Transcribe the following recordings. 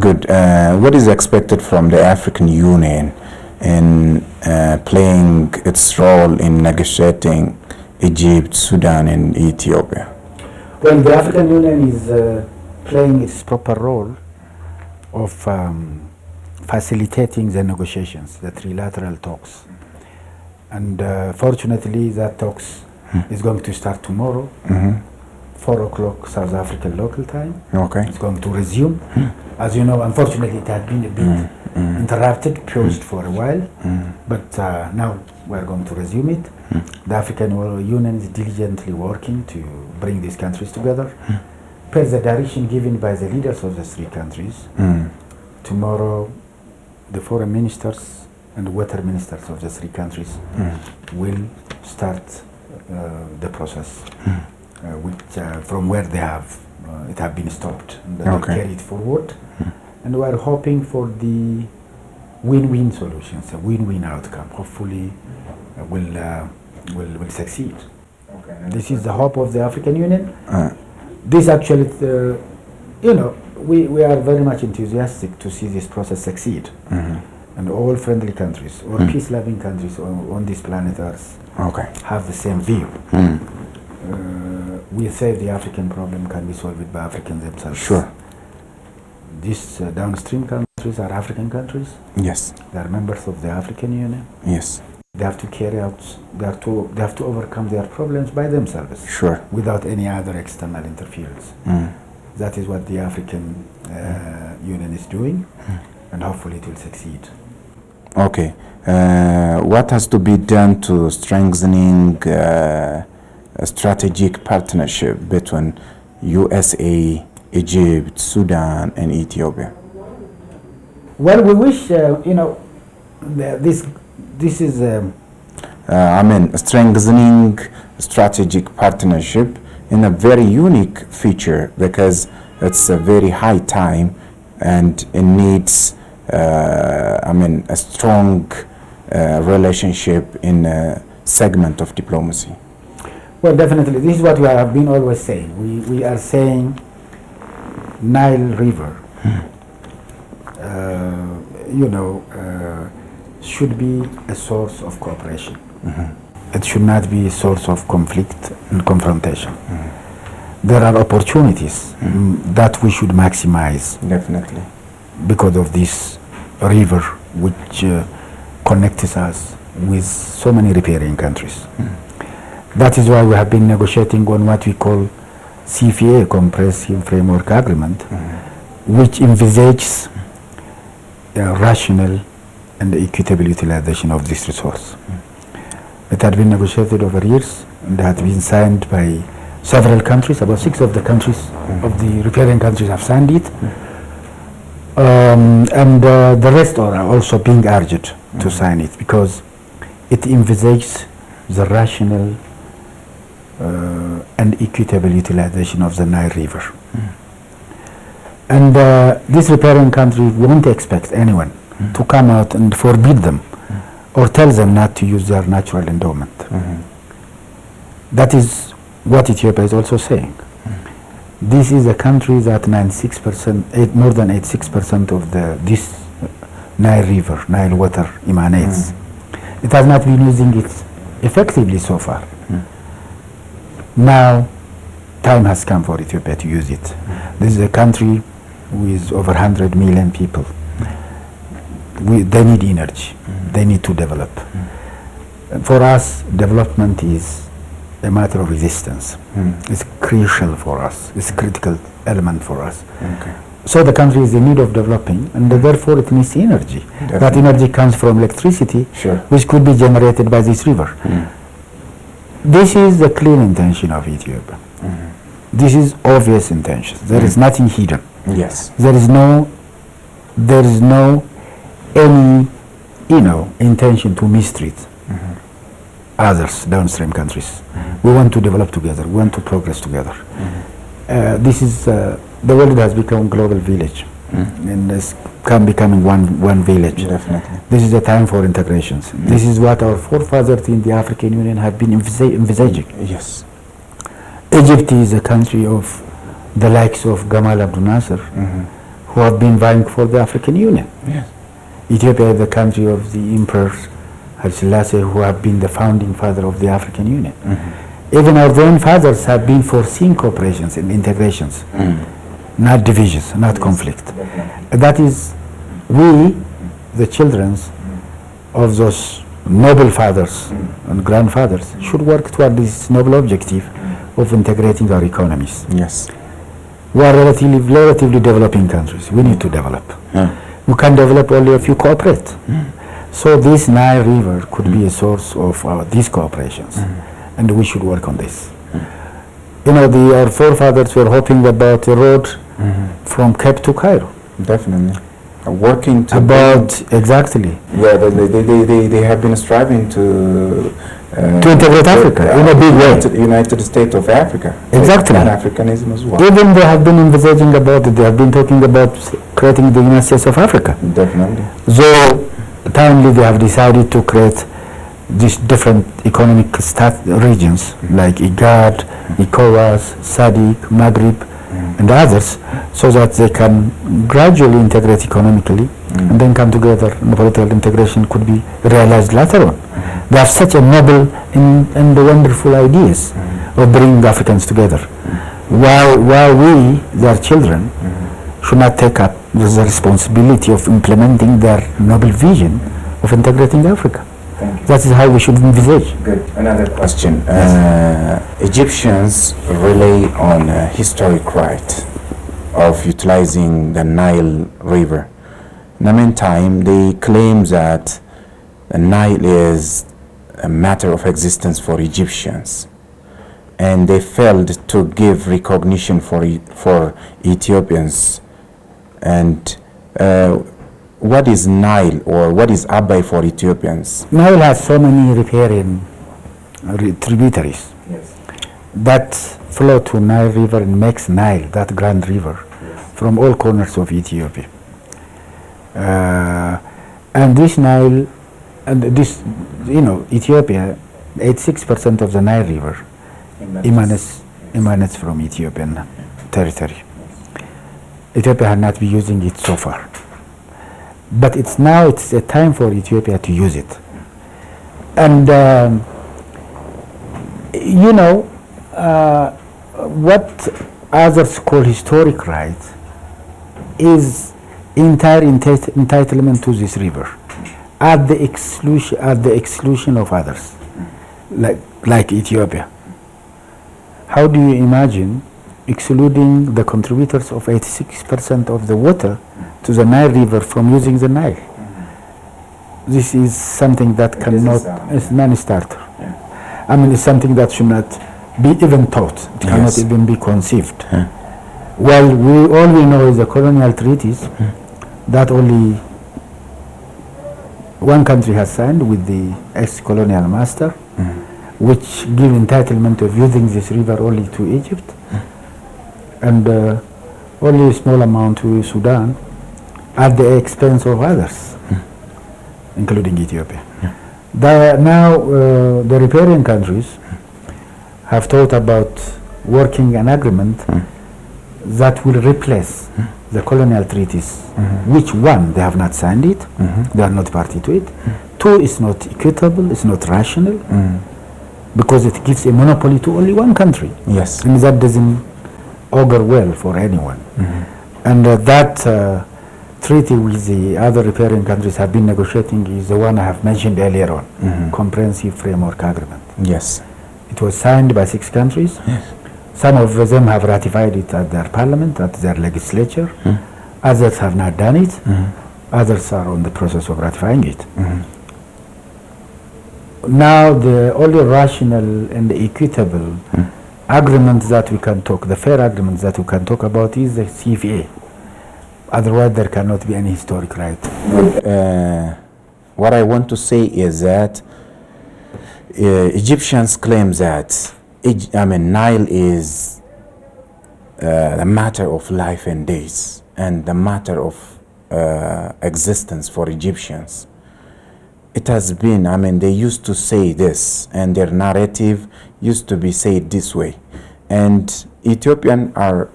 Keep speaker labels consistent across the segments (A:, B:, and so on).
A: good. What is expected from the African Union in playing its role in negotiating Egypt, Sudan, and Ethiopia?
B: Well, the African Union is playing its proper role of facilitating the negotiations, the trilateral talks. And fortunately, that talks is going to start tomorrow, 4 o'clock South African local time.
A: Okay.
B: It's going to resume. As you know, unfortunately, it had been a bit interrupted, paused for a while, but now we're going to resume it. The African Union is diligently working to bring these countries together. Per the direction given by the leaders of the three countries, tomorrow the foreign ministers and water ministers of the three countries will start the process, which from where they have it have been stopped, and they carry it forward. And we are hoping for the win-win solutions, a win-win outcome. Hopefully, will succeed. Okay. This is the hope of the African Union. This actually, we are very much enthusiastic to see this process succeed. And all friendly countries, or peace-loving countries on this planet Earth have the same view. We say the African problem can be solved by Africans themselves.
A: Sure.
B: These downstream countries are African countries.
A: Yes.
B: They are members of the African Union.
A: Yes.
B: They have to carry out, they have to overcome their problems by themselves.
A: Sure.
B: Without any other external interference. That is what the African Union is doing, and hopefully it will succeed.
A: Okay. What has to be done to strengthening a strategic partnership between USA, Egypt, Sudan, and Ethiopia?
B: Well, we wish, this is...
A: strengthening strategic partnership in a very unique feature, because it's a very high time and it needs a strong relationship in a segment of diplomacy.
B: Well, definitely. This is what we have been always saying. We are saying Nile River, should be a source of cooperation. It should not be a source of conflict and confrontation. There are opportunities that we should maximize.
A: Definitely.
B: Because of this river which connects us with so many riparian countries. That is why we have been negotiating on what we call CFA, Comprehensive Framework Agreement, which envisages a rational and equitable utilization of this resource. It had been negotiated over years and had been signed by several countries. About 6 of the countries of the riparian countries have signed it. And the rest are also being urged to sign it, because it envisages the rational and equitable utilization of the Nile River. And these riparian countries won't expect anyone to come out and forbid them or tell them not to use their natural endowment. That is what Ethiopia is also saying. This is a country that 96%, more than 86% of this Nile River, Nile water emanates. It has not been using it effectively so far. Now, time has come for Ethiopia to use it. This is a country with over 100 million people. They need energy. They need to develop. For us, development is a matter of resistance. It's crucial for us. It's a critical element for us. So the country is in need of developing, and therefore it needs energy. Definitely. That energy comes from electricity, which could be generated by this river. This is the clear intention of Ethiopia. This is obvious intention. There is nothing hidden.
A: Yes.
B: There is no any intention to mistreat others, downstream countries. We want to develop together. We want to progress together. This is the world has become a global village, and it's becoming one village.
A: Definitely.
B: This is a time for integrations. This is what our forefathers in the African Union have been envisaging.
A: Yes.
B: Egypt is a country of the likes of Gamal Abdel Nasser, who have been vying for the African Union.
A: Yes.
B: Ethiopia is the country of the Emperor Haile Selassie, who have been the founding father of the African Union. Even our own fathers have been foreseeing cooperations and integrations, not divisions, not conflict. That is, we, the children of those noble fathers and grandfathers, should work toward this noble objective of integrating our economies.
A: Yes.
B: We are relatively developing countries. We need to develop. We can develop only if you cooperate. So this Nile River could be a source of these cooperations, and we should work on this. You know, our forefathers were hoping about a road from Cape to Cairo.
A: Definitely. Working to
B: Exactly.
A: Yeah, they have been striving to
B: integrate Africa in a big way.
A: United States of Africa.
B: Exactly.
A: Pan-Africanism as well.
B: Even they have been envisaging about it. They have been talking about creating the United States of Africa.
A: Definitely.
B: So, timely they have decided to create these different economic regions like IGAD, ECOWAS, SADC, Maghreb, and others, so that they can gradually integrate economically and then come together, and the political integration could be realized later on. They have such a noble and wonderful ideas of bringing Africans together. While we, their children, should not take up the responsibility of implementing their noble vision of integrating Africa. That is how we should envisage.
A: Good. Another question. Egyptians rely on historic right of utilizing the Nile River. In the meantime, they claim that the Nile is a matter of existence for Egyptians, and they failed to give recognition for Ethiopians. And what is Nile, or what is Abai for Ethiopians?
B: Nile has so many riparian tributaries that flow to Nile River and makes Nile, that grand river, from all corners of Ethiopia. And this Nile, and this, Ethiopia, 86% of the Nile River emanates from Ethiopian territory. Ethiopia has not been using it so far. But it's a time for Ethiopia to use it. And, what others call historic right is entire entitlement to this river at the exclusion of others, like Ethiopia. How do you imagine excluding the contributors of 86% of the water to the Nile River from using the Nile? This is something that it's non-starter. I mean, it's something that should not be even thought. It cannot even be conceived. Well, all we know is the colonial treaties that only one country has signed with the ex-colonial master, which give entitlement of using this river only to Egypt, and only a small amount to Sudan at the expense of others, including Ethiopia. Now the riparian countries have thought about working an agreement that will replace the colonial treaties, which one, they have not signed it, they are not party to it. Two, it's not equitable, it's not rational, because it gives a monopoly to only one country.
A: Yes.
B: And that doesn't augur well for anyone. And that treaty with the other riparian countries have been negotiating is the one I have mentioned earlier on, Comprehensive Framework Agreement.
A: Yes.
B: It was signed by 6 countries.
A: Yes.
B: Some of them have ratified it at their parliament, at their legislature. Others have not done it. Others are on the process of ratifying it. Now, the only rational and equitable agreement that we can talk, the fair agreement that we can talk about, is the CFA. Otherwise, there cannot be any historic right.
A: What I want to say is that Egyptians claim that Nile is a matter of life and days, and the matter of existence for Egyptians. It has been, they used to say this, and their narrative used to be said this way. And Ethiopians are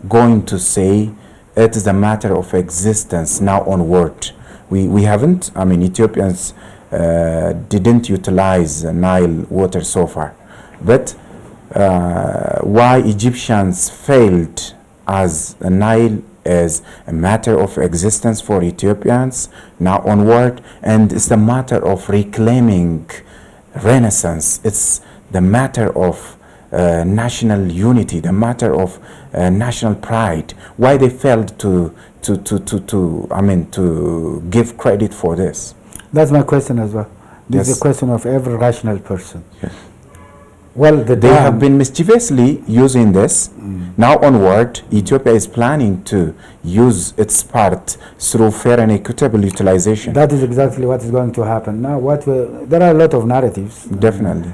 A: going to say it is a matter of existence now onward. We haven't, I mean, Ethiopians didn't utilize Nile water so far. But why Egyptians failed as the Nile is a matter of existence for Ethiopians now onward, and it's the matter of reclaiming Renaissance. It's the matter of national unity, the matter of national pride. Why they failed to give credit for this?
B: That's my question as well. This
A: Yes.
B: is a question of every rational person.
A: Yes.
B: Well,
A: They have been mischievously using this. Now onward, Ethiopia is planning to use its part through fair and equitable utilization.
B: That is exactly what is going to happen. Now, there are a lot of narratives.
A: Definitely.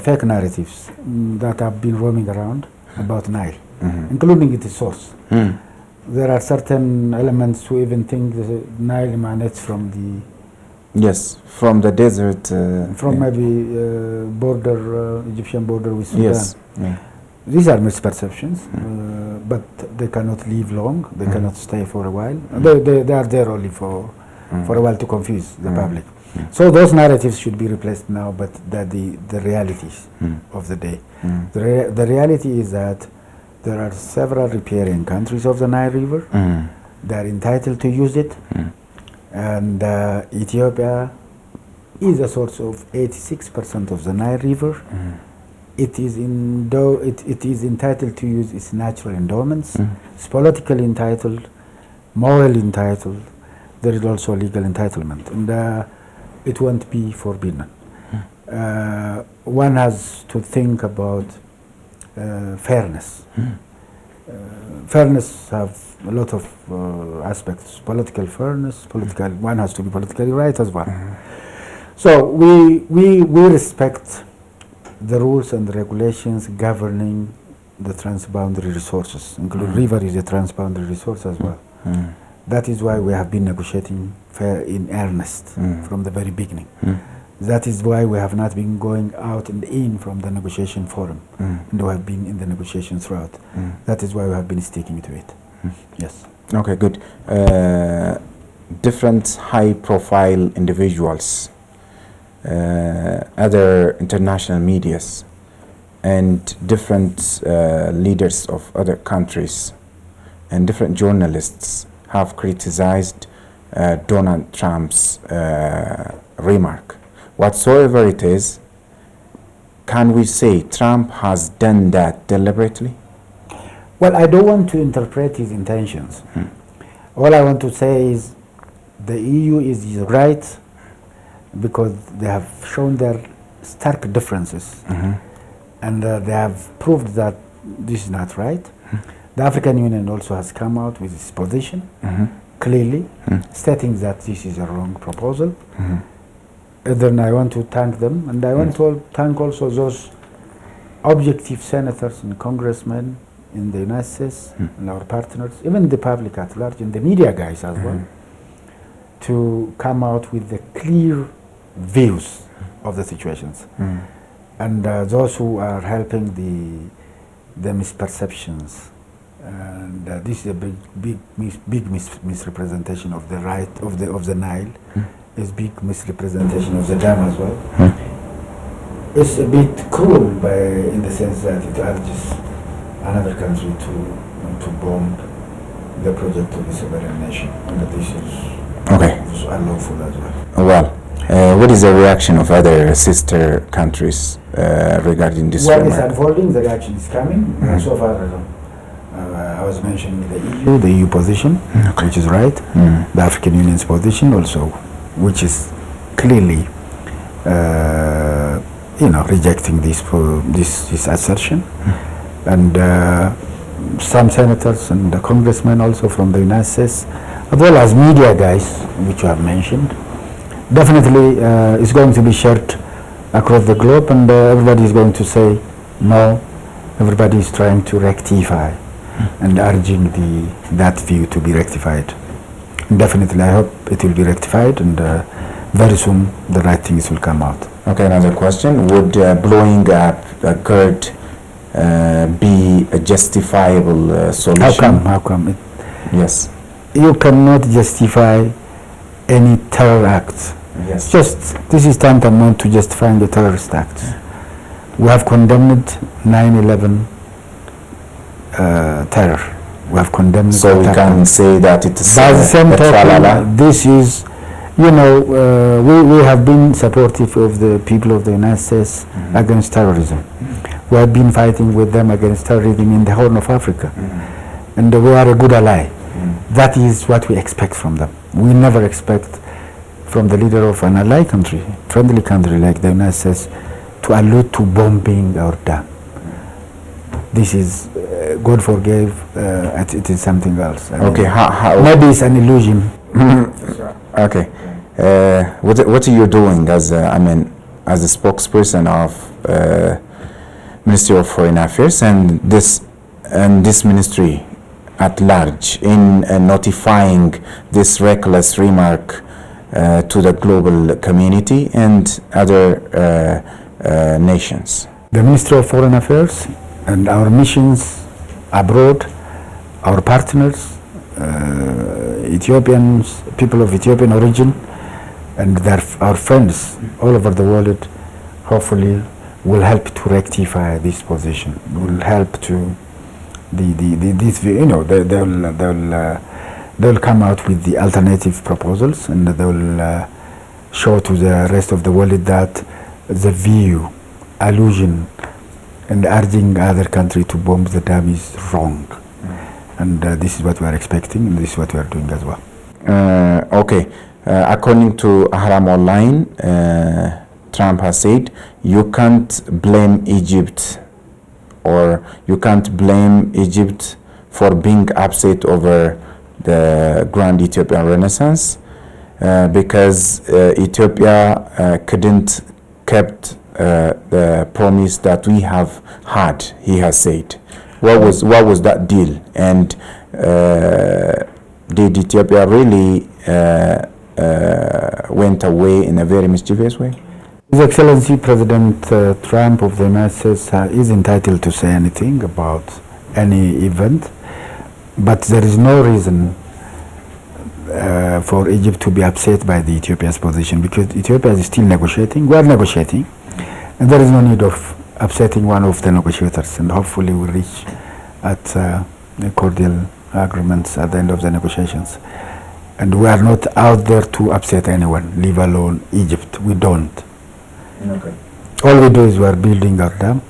B: Fake narratives that have been roaming around about Nile, including its source. There are certain elements who even think the Nile emanates from the
A: Yes, from the desert.
B: from maybe Egyptian border with Sudan.
A: Yes. Yeah.
B: These are misperceptions, but they cannot live long. They cannot stay for a while. They are there only for a while to confuse the public. So those narratives should be replaced now, but the realities of the day. The reality is that there are several riparian countries of the Nile River. They are entitled to use it. And Ethiopia is a source of 86% of the Nile River. It is entitled to use its natural endowments. It's politically entitled, morally entitled. There is also legal entitlement, and it won't be forbidden. One has to think about fairness. Fairness have a lot of aspects. Political fairness, one has to be politically right as well. So we respect the rules and the regulations governing the transboundary resources, including river is a transboundary resource as well. That is why we have been negotiating fair in earnest from the very beginning. That is why we have not been going out and in from the negotiation forum, and we have been in the negotiation throughout. That is why we have been sticking to it. Yes.
A: Okay, good. Different high-profile individuals, other international medias, and different leaders of other countries, and different journalists have criticized Donald Trump's remark. Whatsoever it is, can we say Trump has done that deliberately?
B: Well, I don't want to interpret his intentions. All I want to say is the EU is right because they have shown their stark differences, and they have proved that this is not right. The African Union also has come out with its position clearly, stating that this is a wrong proposal. Then I want to thank them, and I want to thank also those objective senators and congressmen in the United States and our partners, even the public at large, and the media guys as well, to come out with the clear views of the situations. And those who are helping the misperceptions. And this is a big misrepresentation of the right of the Nile. Is big misrepresentation of the dam as well. It's a bit cruel in the sense that it urges another country to bomb the project of the sovereign nation, and this is unlawful as well.
A: Well, what is the reaction of other sister countries regarding this
B: What
A: remark?
B: is unfolding, the reaction is coming. So far, I was mentioning the EU position, which is right, the African Union's position also, which is clearly, rejecting this assertion, and some senators and the congressmen also from the United States, as well as media guys, which you have mentioned, definitely is going to be shared across the globe, and everybody is going to say no. Everybody is trying to rectify and urging that view to be rectified. Definitely, I hope it will be rectified, and very soon the right things will come out.
A: Okay, another question. Would blowing up GERD be a justifiable solution?
B: How come?
A: Yes.
B: You cannot justify any terror act.
A: Yes.
B: This is tantamount to justifying the terrorist acts. We have condemned 9/11 terror. We have condemned.
A: So we can say that it is.
B: By the same token, this is, we have been supportive of the people of the United States against terrorism. We have been fighting with them against terrorism in the Horn of Africa, and we are a good ally. That is what we expect from them. We never expect from the leader of an ally country, friendly country like the United States, to allude to bombing our dam. This is, God forgave, it is something else.
A: Okay,
B: maybe it's an illusion.
A: Okay, what are you doing as as a spokesperson of Ministry of Foreign Affairs and this ministry at large in notifying this reckless remark to the global community and other nations?
B: The Ministry of Foreign Affairs and our missions abroad, our partners, Ethiopians, people of Ethiopian origin, and our friends all over the world, hopefully will help to rectify this position. Will help to they'll come out with the alternative proposals, and they'll show to the rest of the world that the view, allusion, and urging other country to bomb the dam is wrong. And this is what we are expecting, and this is what we are doing as well.
A: Okay. According to Ahram Online, Trump has said you can't blame Egypt, or you can't blame Egypt for being upset over the Grand Ethiopian Renaissance because Ethiopia couldn't kept the promise that we have had, he has said. What was that deal? And did Ethiopia really went away in a very mischievous way?
B: His Excellency President Trump of the United States is entitled to say anything about any event, but there is no reason for Egypt to be upset by the Ethiopia's position, because Ethiopia is still negotiating. We are negotiating, and there is no need of upsetting one of the negotiators, and hopefully we'll reach at cordial agreements at the end of the negotiations. And we are not out there to upset anyone, leave alone Egypt. We don't.
A: Okay.
B: All we do is we are building our dam,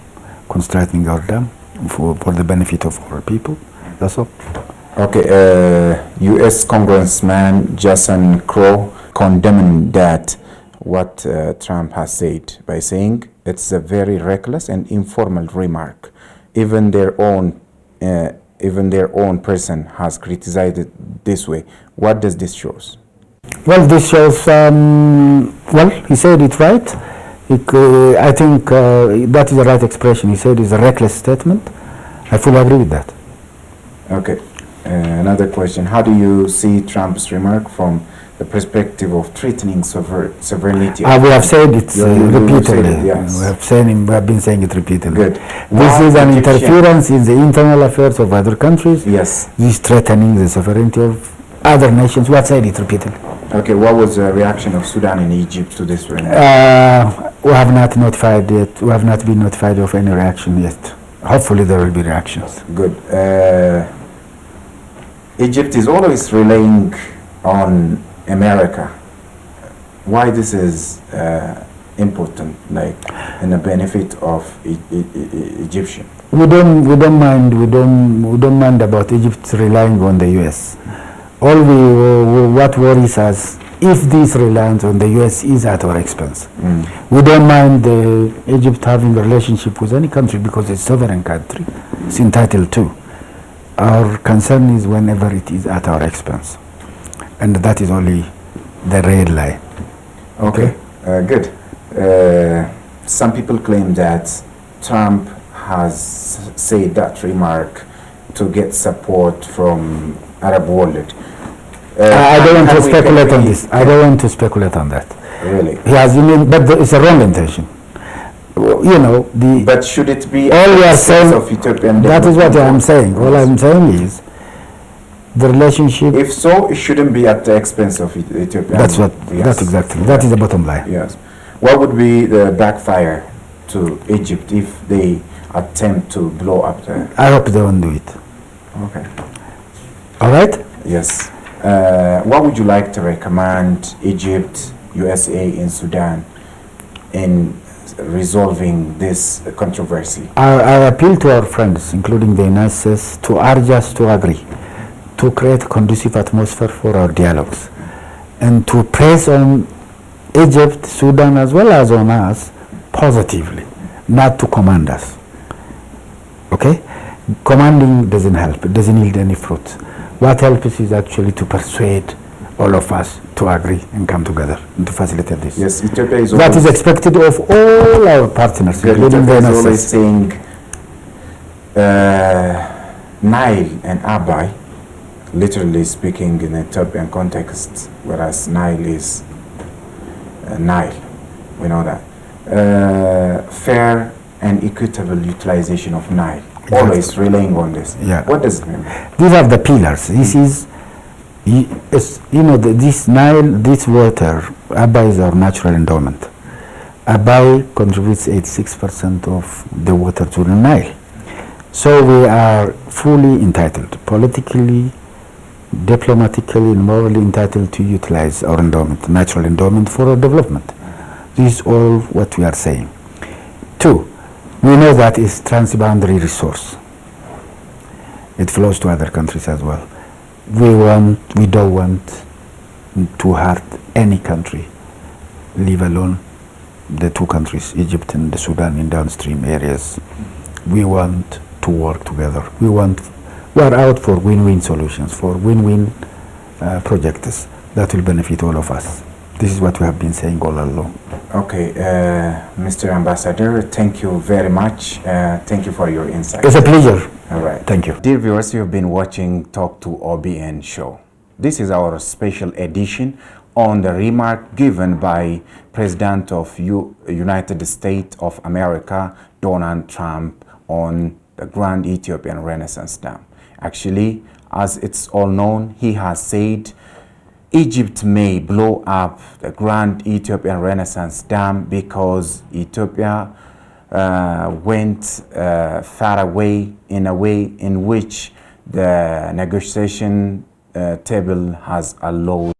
B: constructing our dam for the benefit of our people. That's all.
A: Okay. U.S. Congressman Jason Crow condemning that what Trump has said by saying it's a very reckless and informal remark. Even their own person has criticized it this way. What does this show?
B: Well, this shows. He said it right. I think that is the right expression. He said it's a reckless statement. I fully agree with that.
A: Okay. Another question. How do you see Trump's remark from the perspective of threatening sovereignty?
B: We have said it repeatedly.
A: Yes.
B: We have been saying it repeatedly.
A: Good.
B: This is an interference in the internal affairs of other countries.
A: Yes.
B: This is threatening the sovereignty of other nations. We have said it repeatedly.
A: Okay. What was the reaction of Sudan and Egypt to this remark?
B: We have not notified yet. We have not been notified of any reaction yet. Hopefully there will be reactions.
A: Good. Egypt is always relying on America. Why this is important, like in the benefit of Egyptian?
B: We don't mind about Egypt relying on the U.S. What worries us, if this reliance on the U.S. is at our expense. We don't mind Egypt having a relationship with any country because it's a sovereign country. It's entitled to. Our concern is whenever it is at our expense. And that is only the red line.
A: Okay, good. Some people claim that Trump has said that remark to get support from Arab world.
B: I don't want to speculate on this. I don't want to speculate on that.
A: Really?
B: He has, but it's a wrong intention.
A: But should it be
B: all we are saying
A: of Ethiopian?
B: That is what I am saying. All I am saying is The relationship.
A: If so, it shouldn't be at the expense of Ethiopia.
B: That's what.
A: Yes.
B: That's exactly. That is the bottom line.
A: Yes. What would be the backfire to Egypt if they attempt to blow up the?
B: I hope they won't do it.
A: Okay.
B: All right.
A: Yes. What would you like to recommend Egypt, USA, and Sudan in resolving this controversy?
B: I appeal to our friends, including the United States, to urge us to agree, to create a conducive atmosphere for our dialogues, and to press on Egypt, Sudan, as well as on us positively, not to command us. Okay? Commanding doesn't help. It doesn't yield any fruit. What helps is actually to persuade all of us to agree and come together and to facilitate this.
A: Yes, Ethiopia is
B: That is expected of all our partners, including the
A: Ethiopia is
B: United
A: always
B: States.
A: saying Nile and Abai, literally speaking in Ethiopian context, whereas Nile is Nile. We know that. Fair and equitable utilization of Nile. Always relying on this.
B: Yeah.
A: What does it mean?
B: These are the pillars. This is, this Nile, this water, Abai is our natural endowment. Abai contributes 86% of the water to the Nile. So we are fully entitled, politically, diplomatically, and morally entitled to utilize our endowment, natural endowment for our development. This is all what we are saying. Two, we know that it's transboundary resource. It flows to other countries as well. We don't want to hurt any country, leave alone the two countries, Egypt and the Sudan, in downstream areas. We want to work together. We are out for win-win solutions, for win-win projects that will benefit all of us. This is what we have been saying all along.
A: Okay, Mr. Ambassador, thank you very much. Thank you for your insight.
B: It's a pleasure.
A: All right.
B: Thank you.
A: Dear viewers, you've been watching Talk to OBN show. This is our special edition on the remark given by President of United States of America, Donald Trump, on the Grand Ethiopian Renaissance Dam. Actually, as it's all known, he has said Egypt may blow up the Grand Ethiopian Renaissance Dam because Ethiopia went far away in a way in which the negotiation table has allowed